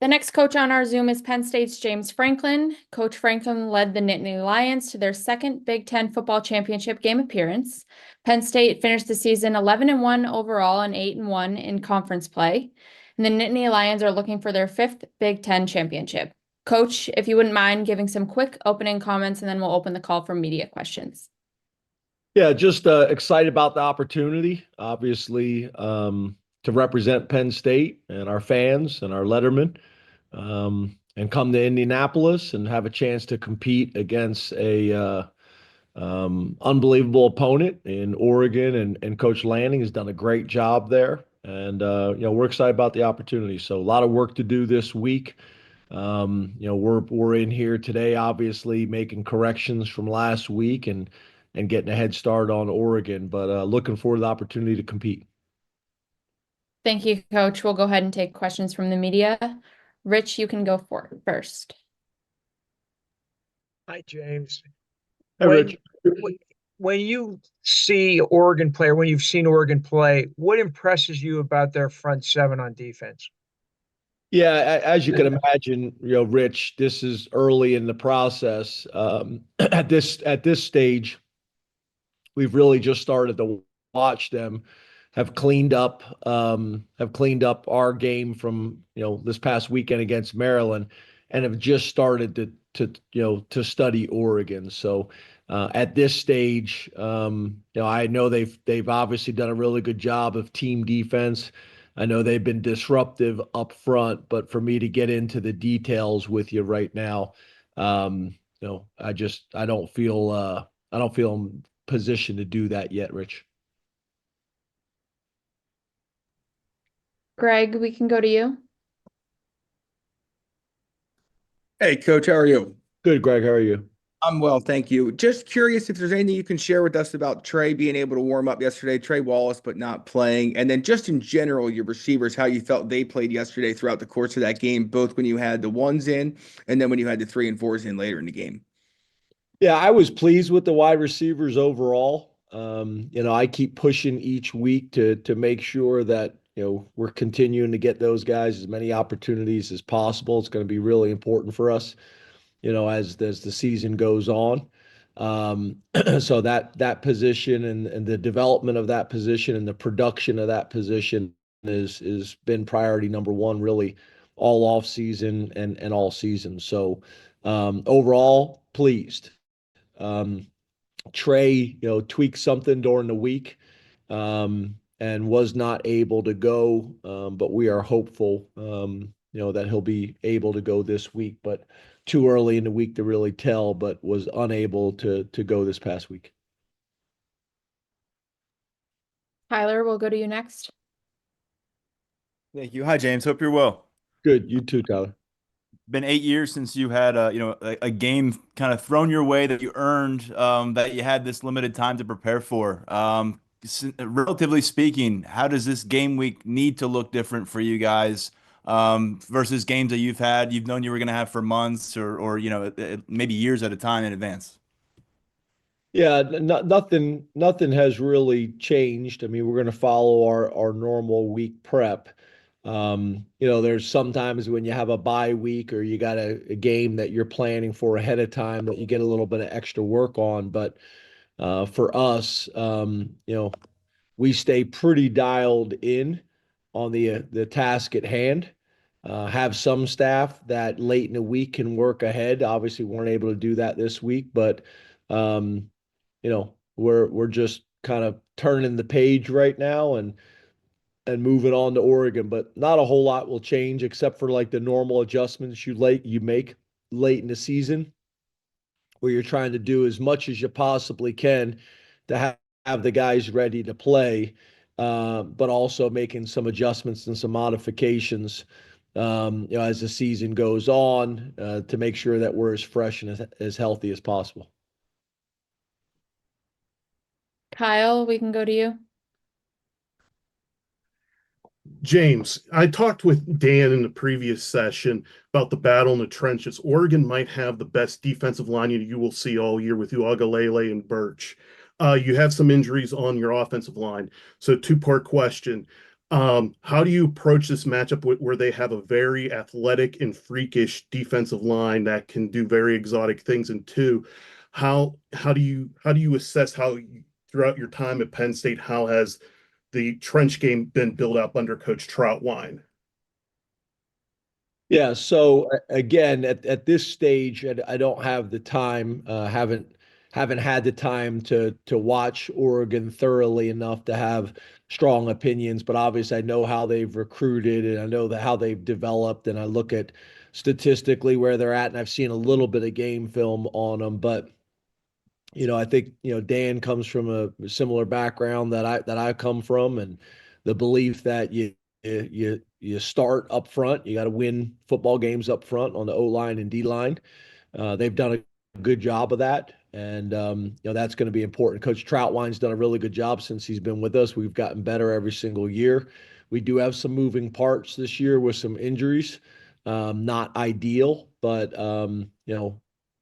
The next coach on our Zoom is Penn State's James Franklin. Coach Franklin led the Nittany Lions to their second Big Ten football championship game appearance. Penn State finished the season 11-1 overall and 8-1 in conference play. And the Nittany Lions are looking for their fifth Big Ten championship. Coach, if you wouldn't mind giving some quick opening comments, and then we'll open the call for media questions. Yeah, just excited about the opportunity, obviously, to represent Penn State and our fans and our lettermen, and come to Indianapolis and have a chance to compete against a unbelievable opponent in Oregon. And Coach Lanning has done a great job there. And we're excited about the opportunity. So a lot of work to do this week. We're in here today, obviously making corrections from last week and getting a head start on Oregon, but looking forward to the opportunity to compete. Thank you, Coach. We'll go ahead and take questions from the media. Rich, you can go first. Hi, James. Hey, Rich. When you see Oregon play, or when you've seen Oregon play, what impresses you about their front seven on defense? Yeah, as you can imagine, Rich, this is early in the process. At this stage, we've really just started to watch them have cleaned up our game from this past weekend against Maryland, and have just started to study Oregon. So at this stage, I know they've obviously done a really good job of team defense. I know they've been disruptive up front, but for me to get into the details with you right now, I don't feel in position to do that yet, Rich. Greg, we can go to you. Hey, Coach, how are you? Good, Greg. How are you? I'm well, thank you. Just curious if there's anything you can share with us about Trey being able to warm up yesterday, Trey Wallace, but not playing. And then just in general, your receivers, how you felt they played yesterday throughout the course of that game, both when you had the ones in and then when you had the 3 and 4s in later in the game. Yeah, I was pleased with the wide receivers overall. I keep pushing each week to make sure that we're continuing to get those guys as many opportunities as possible. It's going to be really important for us, as the season goes on. So that position and the development of that position and the production of that position is been priority number one, really, all off season and all season. So overall, pleased. Trey, tweaked something during the week, and was not able to go, but we are hopeful, that he'll be able to go this week, but too early in the week to really tell, but was unable to go this past week. Tyler, we'll go to you next. Thank you. Hi, James. Hope you're well. Good. You too, Tyler. Been 8 years since you had a game kind of thrown your way that you earned, that you had this limited time to prepare for. Relatively speaking, how does this game week need to look different for you guys, versus games that you've known you were going to have for months or maybe years at a time in advance? Yeah, nothing has really changed. I mean, we're going to follow our normal week prep. There's sometimes when you have a bye week or you got a game that you're planning for ahead of time that you get a little bit of extra work on. But for us, we stay pretty dialed in on the task at hand. Have some staff that late in the week can work ahead. Obviously, we weren't able to do that this week, but we're just kind of turning the page right now and moving on to Oregon. But not a whole lot will change except for like the normal adjustments you make late in the season, where you're trying to do as much as you possibly can to have the guys ready to play, but also making some adjustments and some modifications, as the season goes on, to make sure that we're as fresh and as healthy as possible. Kyle, we can go to you. James, I talked with Dan in the previous session about the battle in the trenches. Oregon might have the best defensive line you will see all year with Uagalele and Birch. You have some injuries on your offensive line. So two-part question. How do you approach this matchup where they have a very athletic and freakish defensive line that can do very exotic things? And two, how do you assess throughout your time at Penn State, how has the trench game been built up under Coach Troutwine? Yeah, so again, at this stage, I don't have the time, haven't had the time to watch Oregon thoroughly enough to have strong opinions, but obviously I know how they've recruited and I know how they've developed, and I look at statistically where they're at, and I've seen a little bit of game film on them, but I think, Dan comes from a similar background that I come from, and the belief that you start up front, you got to win football games up front on the O line and D line. They've done a good job of that, and that's going to be important. Coach Troutwine's done a really good job since he's been with us. We've gotten better every single year. We do have some moving parts this year with some injuries, not ideal, but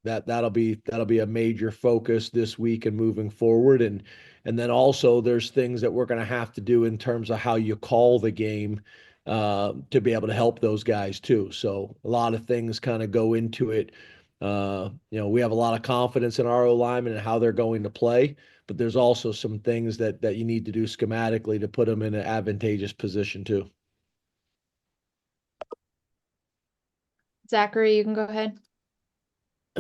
that'll be a major focus this week and moving forward. And then also there's things that we're going to have to do in terms of how you call the game to be able to help those guys too. So a lot of things kind of go into it. We have a lot of confidence in our O linemen and how they're going to play, but there's also some things that you need to do schematically to put them in an advantageous position too. Zachary, you can go ahead.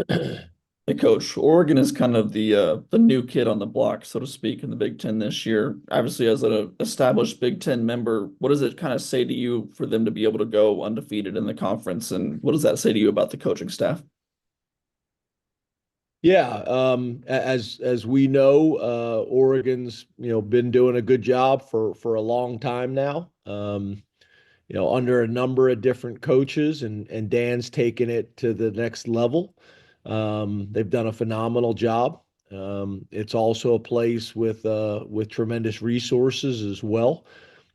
Hey, Coach. Oregon is kind of the new kid on the block, so to speak, in the Big Ten this year. Obviously, as an established Big Ten member, what does it kind of say to you for them to be able to go undefeated in the conference, and what does that say to you about the coaching staff? Yeah, as we know, Oregon's been doing a good job for a long time now. Under a number of different coaches, and Dan's taken it to the next level. They've done a phenomenal job. It's also a place with tremendous resources as well.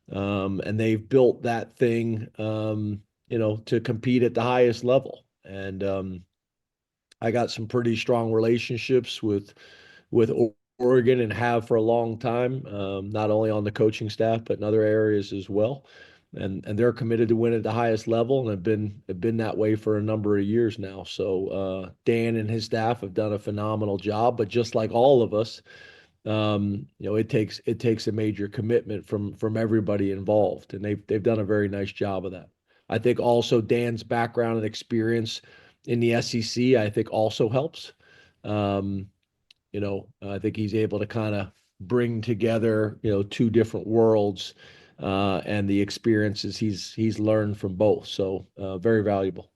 And they've built that thing, to compete at the highest level. And I got some pretty strong relationships with Oregon and have for a long time, not only on the coaching staff but in other areas as well. And they're committed to win at the highest level and have been that way for a number of years now. So Dan and his staff have done a phenomenal job. But just like all of us, it takes a major commitment from everybody involved, and they've done a very nice job of that. I think also Dan's background and experience in the SEC, I think also helps. I think he's able to kind of bring together, two different worlds and the experiences he's learned from both. So very valuable.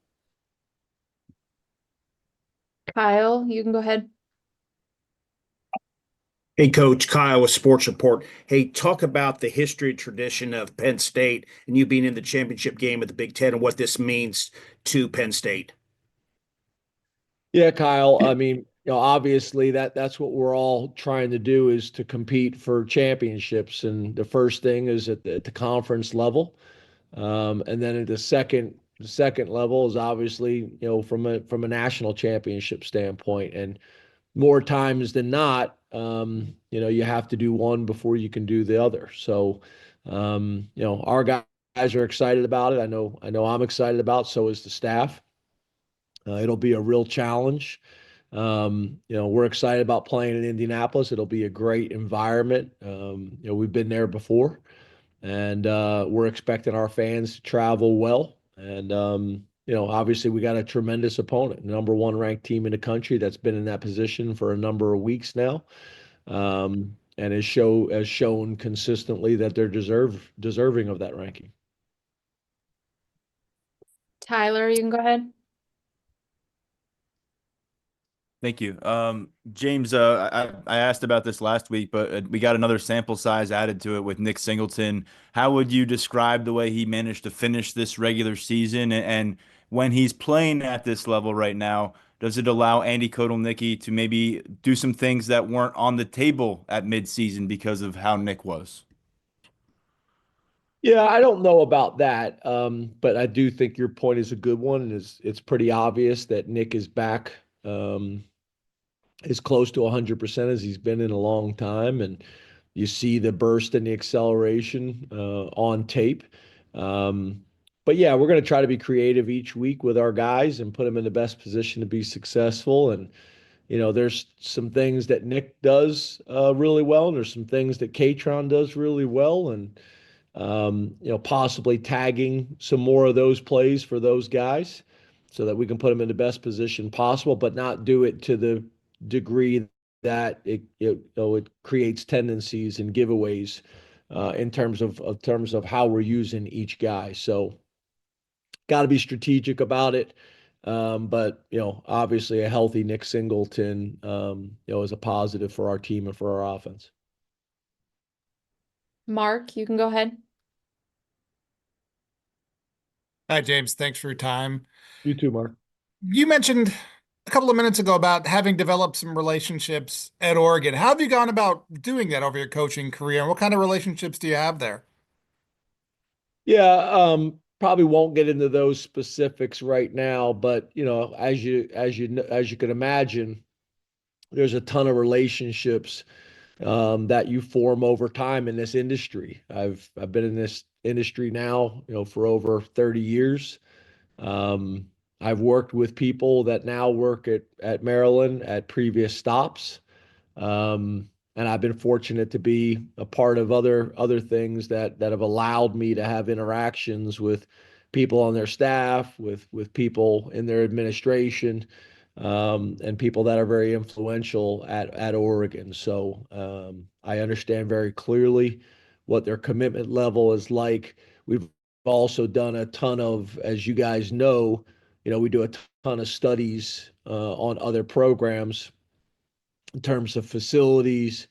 Kyle, you can go ahead. Hey, Coach, Kyle with Sports Report. Hey, talk about the history and tradition of Penn State and you being in the championship game of the Big Ten and what this means to Penn State. Yeah, Kyle. I mean, obviously that's what we're all trying to do, is to compete for championships. And the first thing is at the conference level. And then at the second level is obviously, from a national championship standpoint. And more times than not, you have to do one before you can do the other. So, our guys are excited about it. I know I'm excited about it, so is the staff. It'll be a real challenge. We're excited about playing in Indianapolis. It'll be a great environment. We've been there before, and we're expecting our fans to travel well. And obviously we got a tremendous opponent, number one ranked team in the country that's been in that position for a number of weeks now, and has shown consistently that they're deserving of that ranking. Tyler, you can go ahead. Thank you. James, I asked about this last week, but we got another sample size added to it with Nick Singleton. How would you describe the way he managed to finish this regular season? And when he's playing at this level right now, does it allow Andy Kotelnicki to maybe do some things that weren't on the table at midseason because of how Nick was? Yeah, I don't know about that, but I do think your point is a good one, and it's pretty obvious that Nick is back as close to 100% as he's been in a long time, and you see the burst and the acceleration on tape. But yeah, we're going to try to be creative each week with our guys and put them in the best position to be successful. And there's some things that Nick does really well, and there's some things that Katron does really well, and possibly tagging some more of those plays for those guys so that we can put them in the best position possible, but not do it to the degree that it creates tendencies and giveaways in terms of how we're using each guy. So got to be strategic about it. But obviously a healthy Nick Singleton, is a positive for our team and for our offense. Mark, you can go ahead. Hi, James. Thanks for your time. You too, Mark. You mentioned a couple of minutes ago about having developed some relationships at Oregon. How have you gone about doing that over your coaching career, and what kind of relationships do you have there? Yeah, probably won't get into those specifics right now, but as you can imagine, there's a ton of relationships that you form over time in this industry. I've been in this industry now, for over 30 years. I've worked with people that now work at Maryland at previous stops. And I've been fortunate to be a part of other things that have allowed me to have interactions with people on their staff, with people in their administration, and people that are very influential at Oregon. So I understand very clearly what their commitment level is like. We've also done a ton of, as you guys know, we do a ton of studies on other programs in terms of facilities,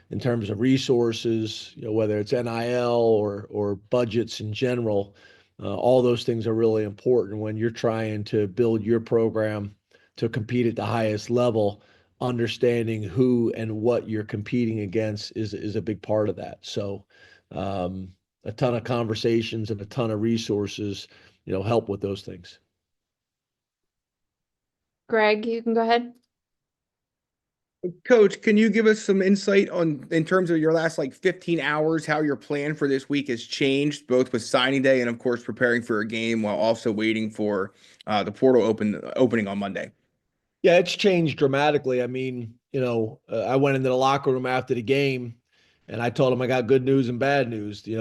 in terms of resources, whether it's NIL or budgets in general. All those things are really important when you're trying to build your program to compete at the highest level. Understanding who and what you're competing against is a big part of that. So a ton of conversations and a ton of resources, help with those things. Greg, you can go ahead. Coach, can you give us some insight in terms of your last 15 hours, how your plan for this week has changed, both with signing day and of course preparing for a game while also waiting for the portal opening on Monday? Yeah, it's changed dramatically. I mean, I went into the locker room after the game and I told them I got good news and bad news. We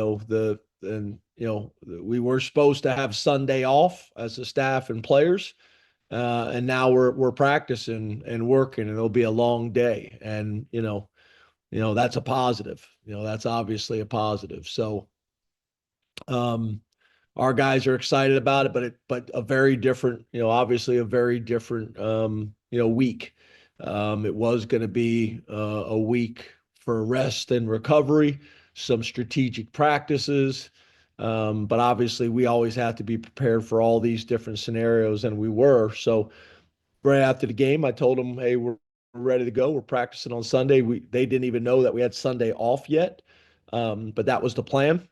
were supposed to have Sunday off as a staff and players. And now we're practicing and working, and it'll be a long day. And that's a positive. That's obviously a positive. So our guys are excited about it, but a very different, obviously a very different week. It was going to be a week for rest and recovery, some strategic practices. But obviously we always have to be prepared for all these different scenarios, and we were. So right after the game, I told them, hey, we're ready to go. We're practicing on Sunday. They didn't even know that we had Sunday off yet. But that was the plan.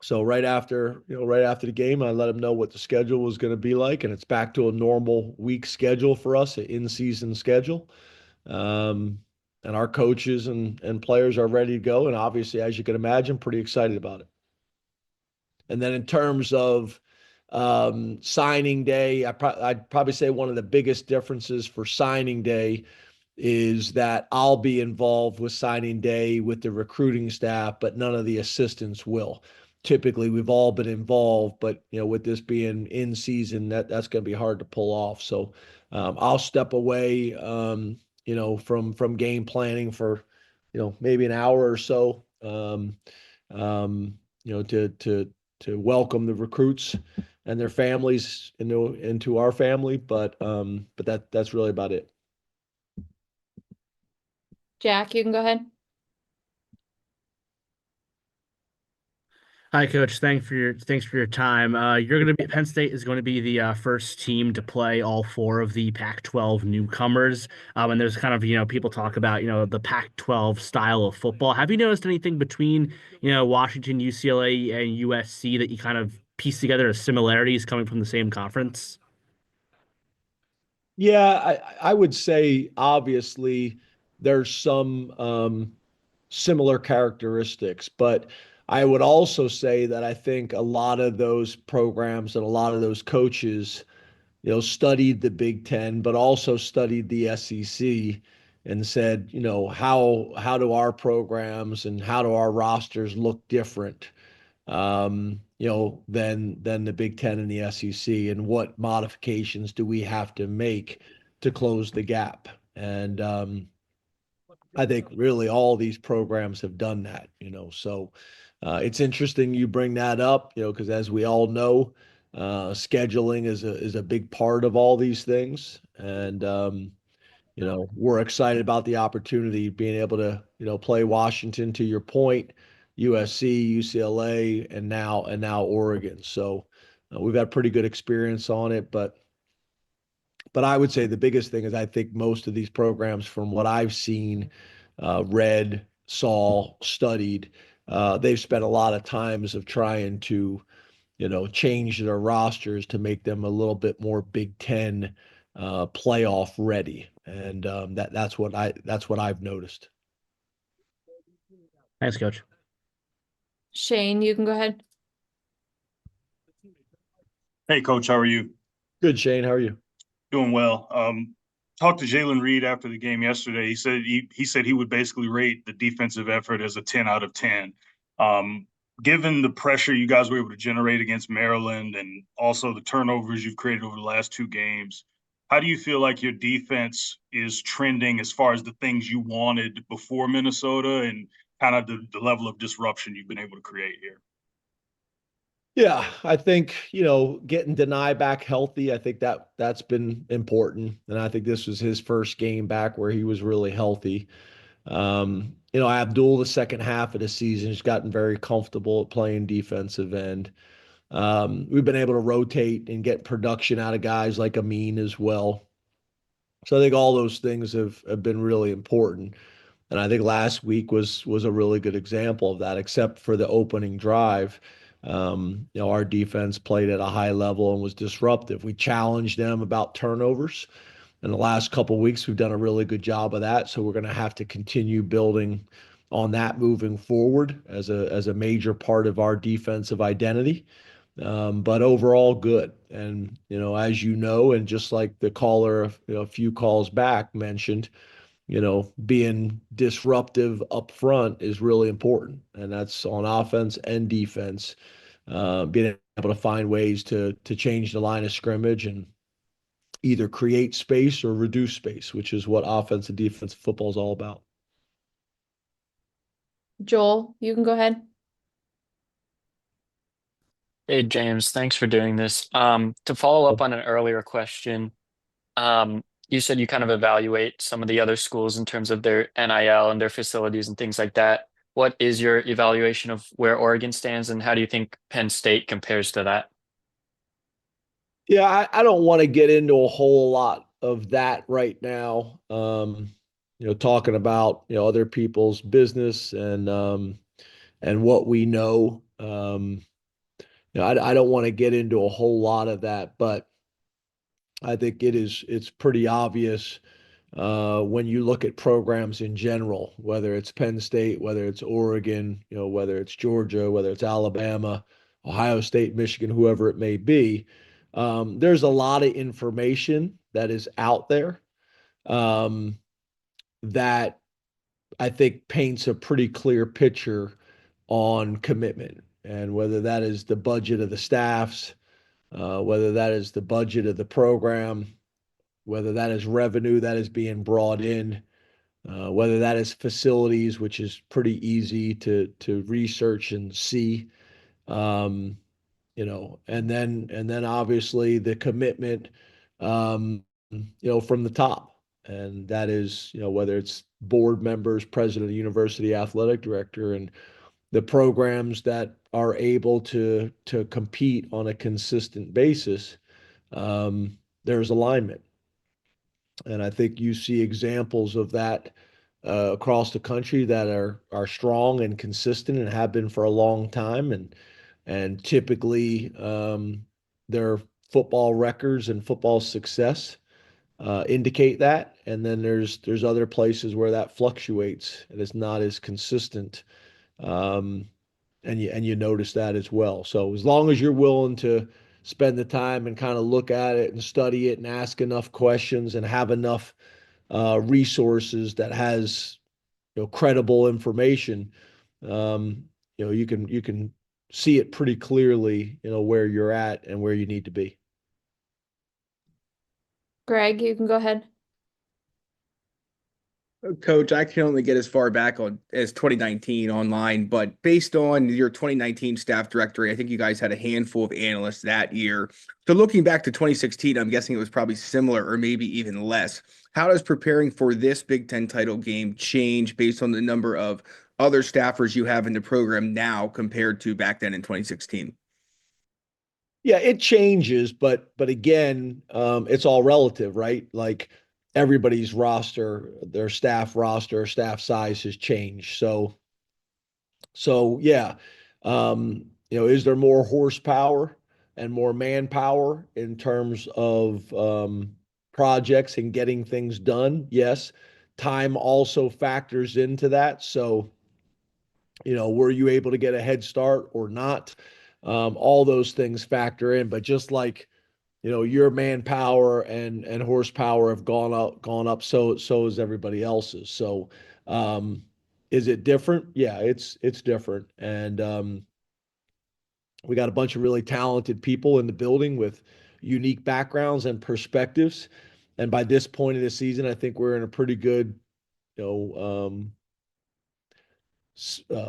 So right after the game, I let them know what the schedule was going to be like, and it's back to a normal week schedule for us, an in-season schedule. And our coaches and players are ready to go. And obviously, as you can imagine, pretty excited about it. And then in terms of signing day, I'd probably say one of the biggest differences for signing day is that I'll be involved with signing day with the recruiting staff, but none of the assistants will. Typically, we've all been involved, but with this being in season, that's going to be hard to pull off. So I'll step away, from game planning for, maybe an hour or so, to welcome the recruits and their families into our family. But that's really about it. Jack, you can go ahead. Hi, Coach. Thanks for your time. Penn State is going to be the first team to play all four of the Pac-12 newcomers. And there's kind of people talk about the Pac-12 style of football. Have you noticed anything between Washington, UCLA, and USC that you kind of piece together as similarities coming from the same conference? Yeah, I would say obviously there's some similar characteristics. But I would also say that I think a lot of those programs and a lot of those coaches, studied the Big Ten, but also studied the SEC and said, how do our programs and how do our rosters look different, than the Big Ten and the SEC, and what modifications do we have to make to close the gap? And I think really all these programs have done that, so it's interesting you bring that up, because as we all know, scheduling is a big part of all these things. And, we're excited about the opportunity being able to, play Washington, to your point, USC, UCLA, and now Oregon. So we've had pretty good experience on it, but I would say the biggest thing is I think most of these programs, from what I've seen, read, saw, studied, they've spent a lot of times of trying to, change their rosters to make them a little bit more Big Ten playoff ready. And that's what I've noticed. Thanks, Coach. Shane, you can go ahead. Hey, Coach, how are you? Good, Shane. How are you? Doing well. Talked to Jalen Reed after the game yesterday. He said he would basically rate the defensive effort as a 10 out of 10. Given the pressure you guys were able to generate against Maryland and also the turnovers you've created over the last two games, how do you feel like your defense is trending as far as the things you wanted before Minnesota and kind of the level of disruption you've been able to create here? Yeah, I think, getting Deny back healthy, I think that's been important. And I think this was his first game back where he was really healthy. Abdul, the second half of the season, has gotten very comfortable at playing defensive end. We've been able to rotate and get production out of guys like Amin as well. So I think all those things have been really important. And I think last week was a really good example of that, except for the opening drive. Our defense played at a high level and was disruptive. We challenged them about turnovers. In the last couple of weeks, we've done a really good job of that. So we're going to have to continue building on that moving forward as a major part of our defensive identity. But overall, good. And, as and just like the caller, a few calls back mentioned, being disruptive up front is really important. And that's on offense and defense, being able to find ways to change the line of scrimmage and either create space or reduce space, which is what offensive and defensive football is all about. Joel, you can go ahead. Hey, James, thanks for doing this. To follow up on an earlier question, you said you kind of evaluate some of the other schools in terms of their NIL and their facilities and things like that. What is your evaluation of where Oregon stands, and how do you think Penn State compares to that? Yeah, I don't want to get into a whole lot of that right now. Talking about other people's business and what we know. I don't want to get into a whole lot of that, but I think it's pretty obvious when you look at programs in general, whether it's Penn State, whether it's Oregon, whether it's Georgia, whether it's Alabama, Ohio State, Michigan, whoever it may be. There's a lot of information that is out there that I think paints a pretty clear picture on commitment, and whether that is the budget of the staffs, whether that is the budget of the program, whether that is revenue that is being brought in, whether that is facilities, which is pretty easy to research and see, and then obviously the commitment, from the top, and that is, whether it's board members, president of the university, athletic director, and the programs that are able to compete on a consistent basis, there's alignment. And I think you see examples of that across the country that are strong and consistent and have been for a long time. And typically their football records and football success indicate that. And then there's other places where that fluctuates and it's not as consistent. And you notice that as well. So as long as you're willing to spend the time and kind of look at it and study it and ask enough questions and have enough resources that has credible information, you can see it pretty clearly, where you're at and where you need to be. Greg, you can go ahead. Coach, I can only get as far back as 2019 online, but based on your 2019 staff directory, I think you guys had a handful of analysts that year. So looking back to 2016, I'm guessing it was probably similar or maybe even less. How does preparing for this Big Ten title game change based on the number of other staffers you have in the program now compared to back then in 2016? Yeah, it changes, but again, it's all relative, right? Like everybody's roster, their staff roster, staff size has changed. So yeah, is there more horsepower and more manpower in terms of projects and getting things done? Yes. Time also factors into that. So, were you able to get a head start or not? All those things factor in, but just like, your manpower and horsepower have gone up, so is everybody else's. So, is it different? Yeah, it's different. And we got a bunch of really talented people in the building with unique backgrounds and perspectives. And by this point of the season, I think we're in a pretty good, you know,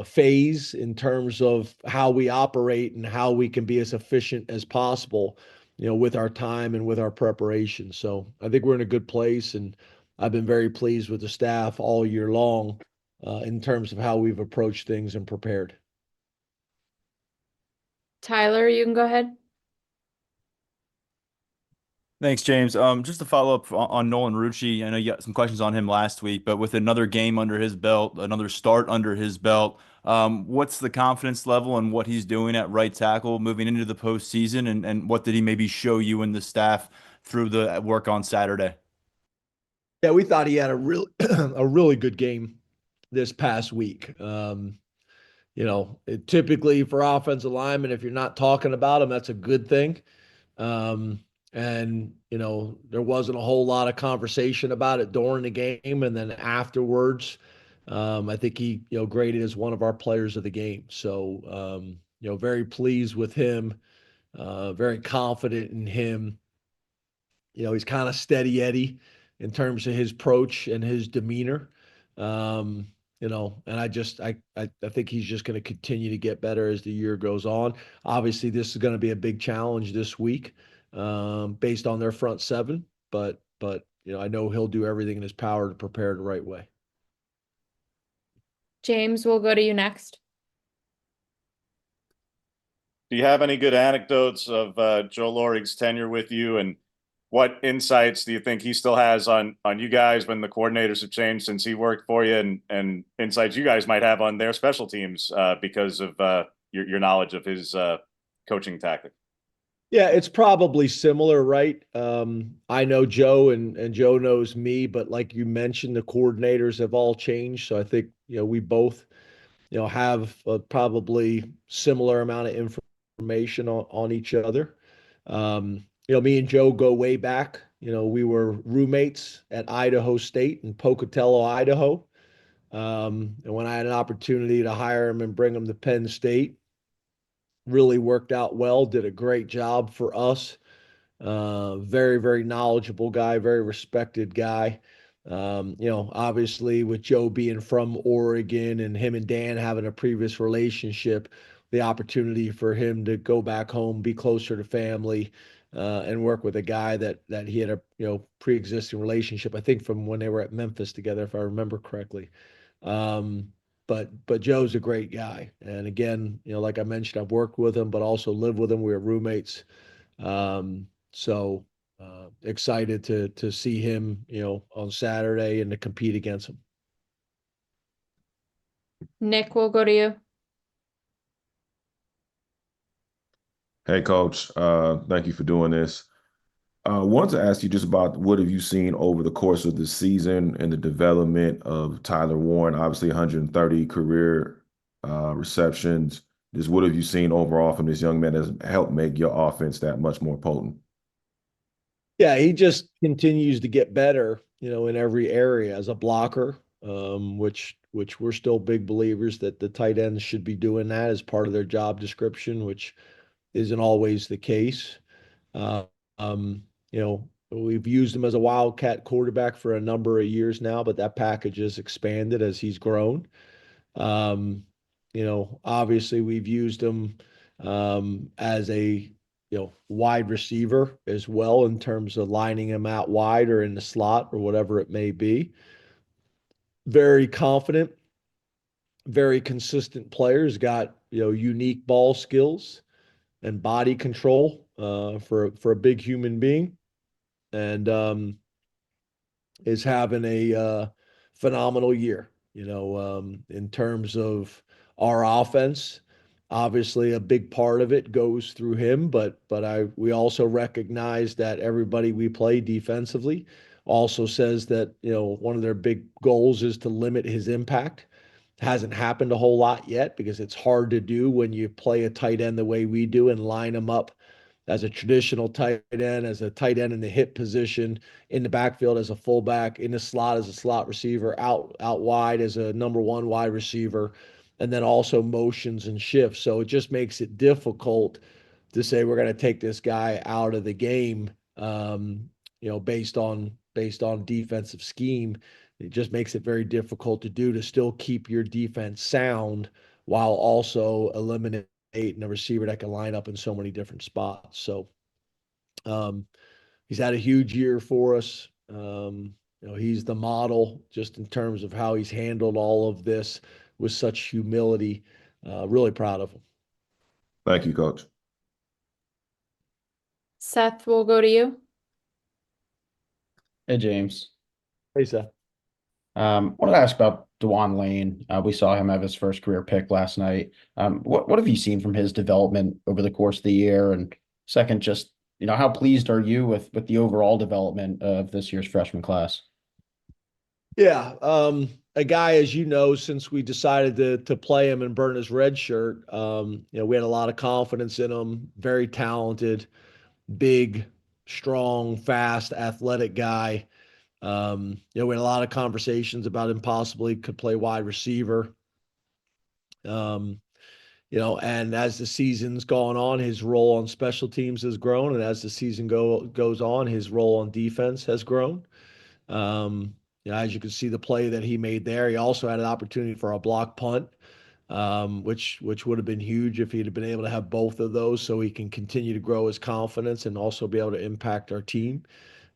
phase in terms of how we operate and how we can be as efficient as possible, with our time and with our preparation. So I think we're in a good place, and I've been very pleased with the staff all year long in terms of how we've approached things and prepared. Tyler, you can go ahead. Thanks, James. Just to follow up on Nolan Rucci, I know you got some questions on him last week, but with another game under his belt, another start under his belt, what's the confidence level and what he's doing at right tackle moving into the postseason, and what did he maybe show you and the staff through the work on Saturday? Yeah, we thought he had a really good game this past week. Typically for offensive linemen, if you're not talking about them, that's a good thing. And there wasn't a whole lot of conversation about it during the game, and then afterwards, I think he graded as one of our players of the game. So very pleased with him, very confident in him. He's kind of steady Eddie in terms of his approach and his demeanor. And I think he's just going to continue to get better as the year goes on. Obviously, this is going to be a big challenge this week, based on their front seven, but I know he'll do everything in his power to prepare the right way. James, we'll go to you next. Do you have any good anecdotes of Joe Lorig's tenure with you, and what insights do you think he still has on you guys when the coordinators have changed since he worked for you, and insights you guys might have on their special teams because of your knowledge of his coaching tactic? Yeah, it's probably similar, right? I know Joe and Joe knows me, but like you mentioned, the coordinators have all changed. So I think, we both, have a probably similar amount of information on each other. Me and Joe go way back. We were roommates at Idaho State in Pocatello, Idaho. And when I had an opportunity to hire him and bring him to Penn State, really worked out well, did a great job for us. Very, very knowledgeable guy, very respected guy. Obviously with Joe being from Oregon and him and Dan having a previous relationship, the opportunity for him to go back home, be closer to family, and work with a guy that he had a pre-existing relationship, I think from when they were at Memphis together, if I remember correctly. But Joe's a great guy. And again, like I mentioned, I've worked with him, but also lived with him. We were roommates. So excited to see him, on Saturday and to compete against him. Nick, we'll go to you. Hey, Coach. Thank you for doing this. Wanted to ask you just about what have you seen over the course of the season and the development of Tyler Warren, obviously 130 career receptions. Just what have you seen overall from this young man that's helped make your offense that much more potent? Yeah, he just continues to get better, in every area as a blocker, which we're still big believers that the tight ends should be doing that as part of their job description, which isn't always the case. Uh, we've used him as a wildcat quarterback for a number of years now, but that package has expanded as he's grown. Obviously we've used him as a wide receiver as well in terms of lining him out wide or in the slot or whatever it may be. Very confident, very consistent player. He's got unique ball skills and body control for a big human being, and is having a phenomenal year. In terms of our offense, obviously a big part of it goes through him, but we also recognize that everybody we play defensively also says that one of their big goals is to limit his impact. Hasn't happened a whole lot yet because it's hard to do when you play a tight end the way we do and line him up as a traditional tight end, as a tight end in the hip position, in the backfield as a fullback, in the slot as a slot receiver, out wide as a number one wide receiver, and then also motions and shifts. So it just makes it difficult to say we're going to take this guy out of the game, based on defensive scheme. It just makes it very difficult to do to still keep your defense sound while also eliminating a receiver that can line up in so many different spots. So he's had a huge year for us. He's the model just in terms of how he's handled all of this with such humility. Really proud of him. Thank you, Coach. Seth, we'll go to you. Hey, James. Hey, Seth. Wanted to ask about Dejuan Lane. We saw him have his first career pick last night. What have you seen from his development over the course of the year? And second, just how pleased are you with the overall development of this year's freshman class? Yeah, a guy, as you know, since we decided to play him and burn his red shirt, we had a lot of confidence in him. Very talented, big, strong, fast, athletic guy. We had a lot of conversations about him possibly could play wide receiver. And as the season's gone on, his role on special teams has grown, and as the season goes on, his role on defense has grown. As you can see the play that he made there, he also had an opportunity for a block punt, which would have been huge if he'd have been able to have both of those, so he can continue to grow his confidence and also be able to impact our team.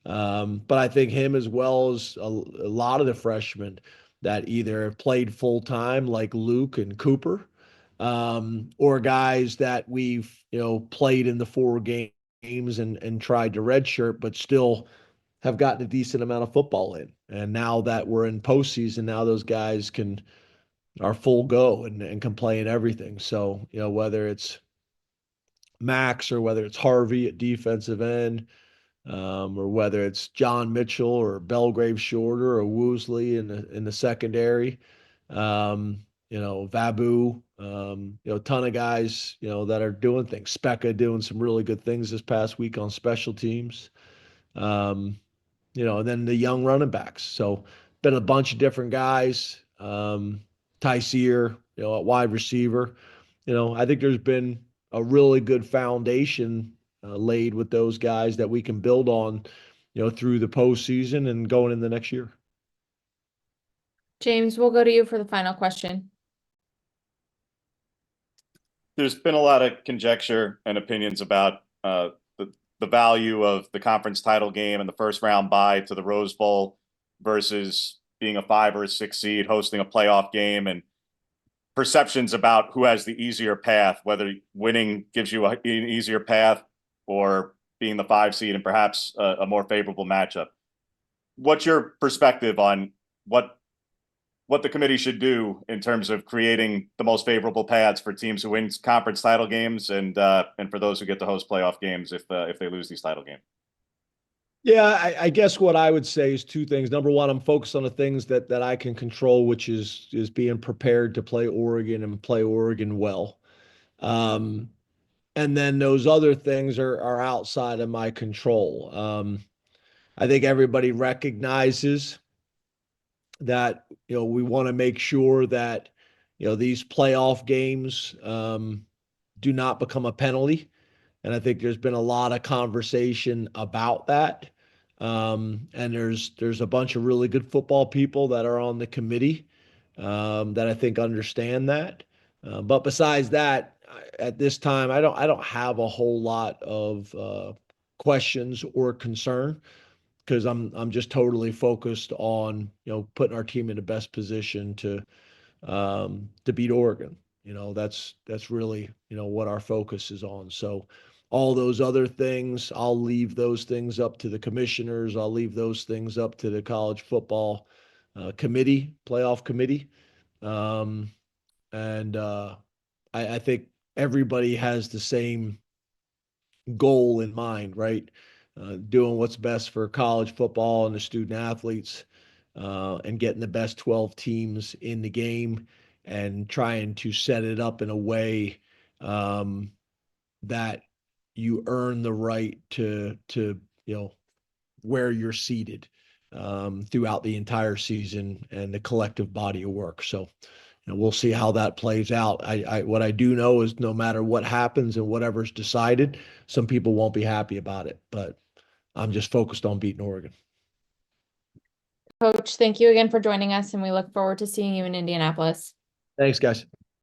But I think him, as well as a lot of the freshmen that either played full time like Luke and Cooper, or guys that we've played in the 4 games and tried to redshirt, but still have gotten a decent amount of football in. And now that we're in postseason, now those guys are full go and can play in everything. So whether it's Max or whether it's Harvey at defensive end, or whether it's John Mitchell or Belgrave Shorter or Woosley in the secondary, Vabu, a ton of guys, that are doing things. Specca doing some really good things this past week on special teams. And then the young running backs. So been a bunch of different guys. Tyseer, at wide receiver. I think there's been a really good foundation laid with those guys that we can build on, through the postseason and going in the next year. James, we'll go to you for the final question. There's been a lot of conjecture and opinions about the value of the conference title game and the first round bye to the Rose Bowl versus being a 5 or a 6 seed, hosting a playoff game, and perceptions about who has the easier path, whether winning gives you an easier path or being the 5 seed and perhaps a more favorable matchup. What's your perspective on what the committee should do in terms of creating the most favorable paths for teams who win conference title games and for those who get to host playoff games if they lose these title games? Yeah, I guess what I would say is two things. Number one, I'm focused on the things that I can control, which is being prepared to play Oregon and play Oregon well. Um, and then those other things are outside of my control. I think everybody recognizes that we want to make sure that these playoff games do not become a penalty. And I think there's been a lot of conversation about that. And there's a bunch of really good football people that are on the committee that I think understand that. But besides that, at this time, I don't have a whole lot of questions or concern because I'm just totally focused on putting our team in the best position to beat Oregon. That's really what our focus is on. So all those other things, I'll leave those things up to the commissioners. I'll leave those things up to the college football committee, playoff committee. And I think everybody has the same goal in mind, right? Doing what's best for college football and the student athletes, and getting the best 12 teams in the game and trying to set it up in a way that you earn the right to where you're seated throughout the entire season and the collective body of work. So we'll see how that plays out. What I do know is no matter what happens and whatever's decided, some people won't be happy about it, but I'm just focused on beating Oregon. Coach, thank you again for joining us, and we look forward to seeing you in Indianapolis. Thanks, guys.